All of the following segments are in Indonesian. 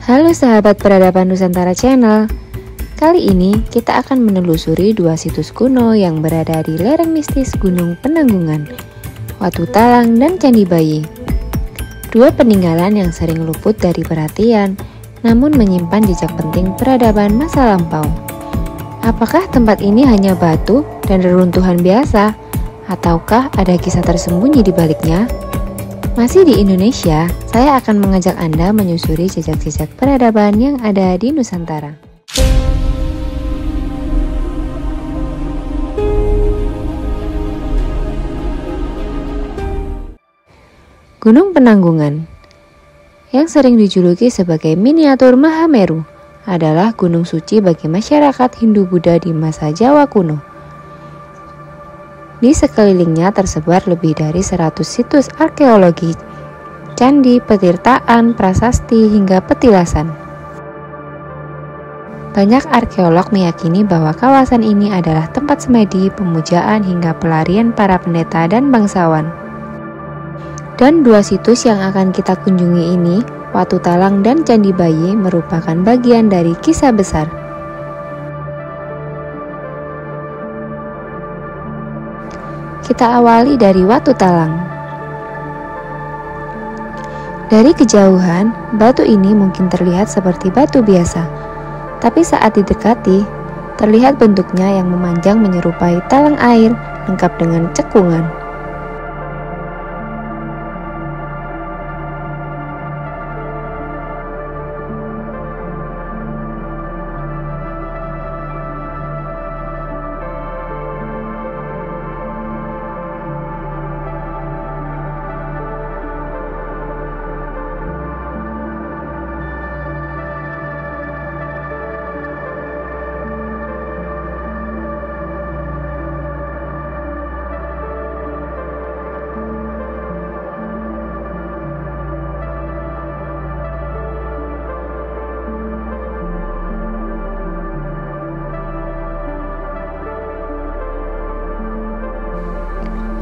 Halo sahabat peradaban Nusantara Channel. Kali ini kita akan menelusuri dua situs kuno yang berada di lereng mistis Gunung Penanggungan, Watu Talang dan Candi Bayi. Dua peninggalan yang sering luput dari perhatian, namun menyimpan jejak penting peradaban masa lampau. Apakah tempat ini hanya batu dan reruntuhan biasa, ataukah ada kisah tersembunyi di baliknya? Masih di Indonesia, saya akan mengajak Anda menyusuri jejak-jejak peradaban yang ada di Nusantara. Gunung Penanggungan, yang sering dijuluki sebagai miniatur Mahameru, adalah gunung suci bagi masyarakat Hindu-Buddha di masa Jawa kuno. Di sekelilingnya tersebar lebih dari 100 situs arkeologi, candi, petirtaan, prasasti, hingga petilasan. Banyak arkeolog meyakini bahwa kawasan ini adalah tempat semedi, pemujaan, hingga pelarian para pendeta dan bangsawan. Dan dua situs yang akan kita kunjungi ini, Watu Talang dan Candi Bayi, merupakan bagian dari kisah besar. Kita awali dari Watu Talang. Dari kejauhan, batu ini mungkin terlihat seperti batu biasa, tapi saat didekati, terlihat bentuknya yang memanjang menyerupai talang air, lengkap dengan cekungan.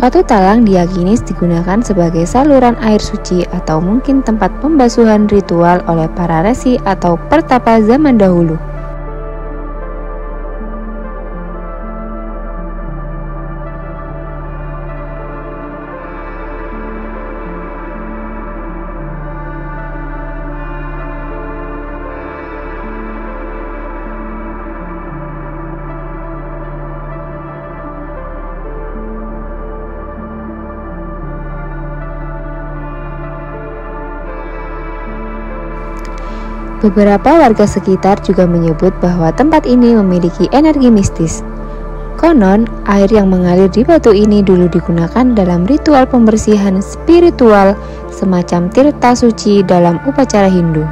Watu Talang diyakini digunakan sebagai saluran air suci atau mungkin tempat pembasuhan ritual oleh para resi atau pertapa zaman dahulu. Beberapa warga sekitar juga menyebut bahwa tempat ini memiliki energi mistis. Konon, air yang mengalir di batu ini dulu digunakan dalam ritual pembersihan spiritual semacam tirta suci dalam upacara Hindu.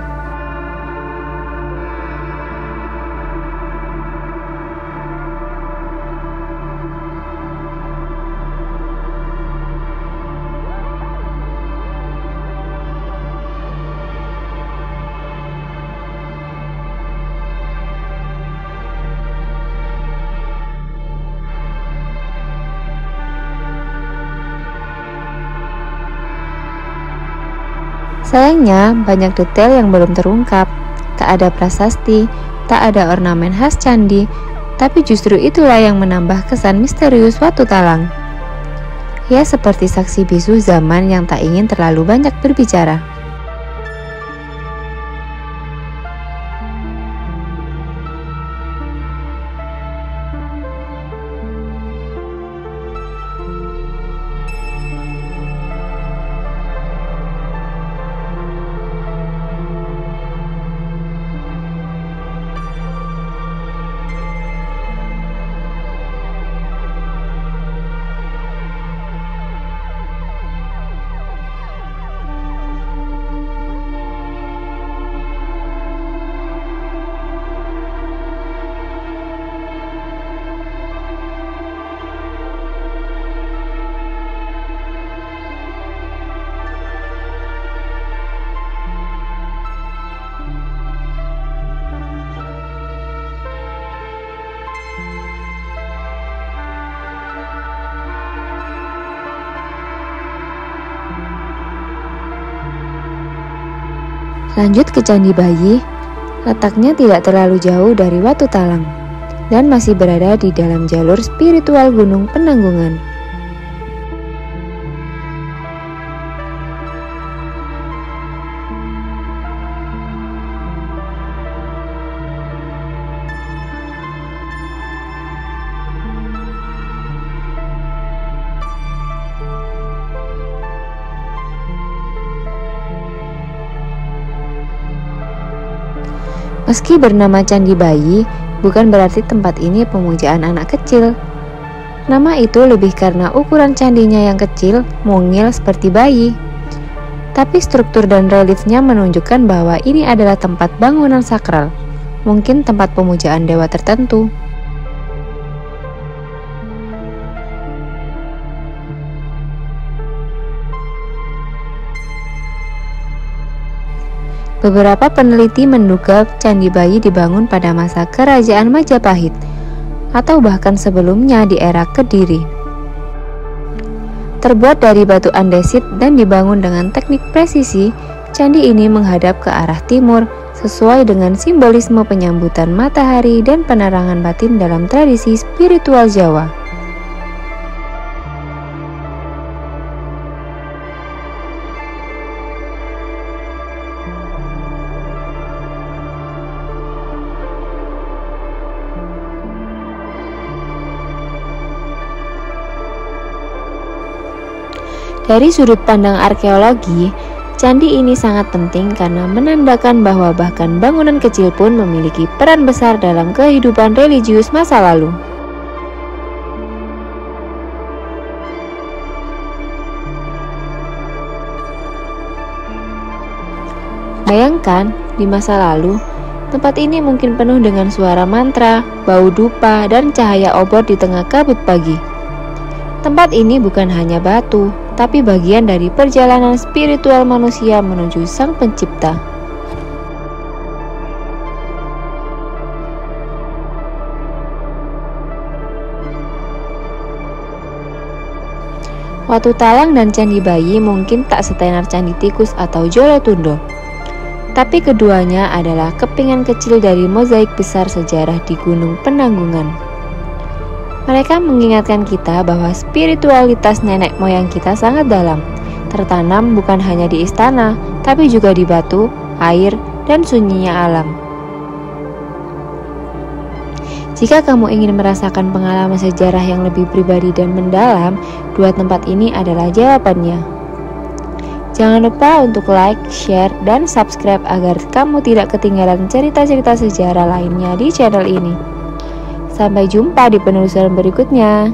Sayangnya, banyak detail yang belum terungkap. Tak ada prasasti, tak ada ornamen khas candi, tapi justru itulah yang menambah kesan misterius Watu Talang. Ya, seperti saksi bisu zaman yang tak ingin terlalu banyak berbicara. Lanjut ke Candi Bayi, letaknya tidak terlalu jauh dari Watu Talang dan masih berada di dalam jalur spiritual Gunung Penanggungan. Meski bernama Candi Bayi, bukan berarti tempat ini pemujaan anak kecil. Nama itu lebih karena ukuran candinya yang kecil, mungil seperti bayi. Tapi struktur dan reliefnya menunjukkan bahwa ini adalah tempat bangunan sakral, mungkin tempat pemujaan dewa tertentu. Beberapa peneliti menduga Candi Bayi dibangun pada masa Kerajaan Majapahit atau bahkan sebelumnya di era Kediri. Terbuat dari batu andesit dan dibangun dengan teknik presisi, candi ini menghadap ke arah timur sesuai dengan simbolisme penyambutan matahari dan penerangan batin dalam tradisi spiritual Jawa. Dari sudut pandang arkeologi, candi ini sangat penting karena menandakan bahwa bahkan bangunan kecil pun memiliki peran besar dalam kehidupan religius masa lalu. Bayangkan, di masa lalu, tempat ini mungkin penuh dengan suara mantra, bau dupa, dan cahaya obor di tengah kabut pagi. Tempat ini bukan hanya batu, tapi bagian dari perjalanan spiritual manusia menuju Sang Pencipta. Watu Talang dan Candi Bayi mungkin tak setenar Candi Tikus atau Jolotundo, tapi keduanya adalah kepingan kecil dari mozaik besar sejarah di Gunung Penanggungan. Mereka mengingatkan kita bahwa spiritualitas nenek moyang kita sangat dalam, tertanam bukan hanya di istana, tapi juga di batu, air, dan sunyinya alam. Jika kamu ingin merasakan pengalaman sejarah yang lebih pribadi dan mendalam, dua tempat ini adalah jawabannya. Jangan lupa untuk like, share, dan subscribe agar kamu tidak ketinggalan cerita-cerita sejarah lainnya di channel ini. Sampai jumpa di penelusuran berikutnya.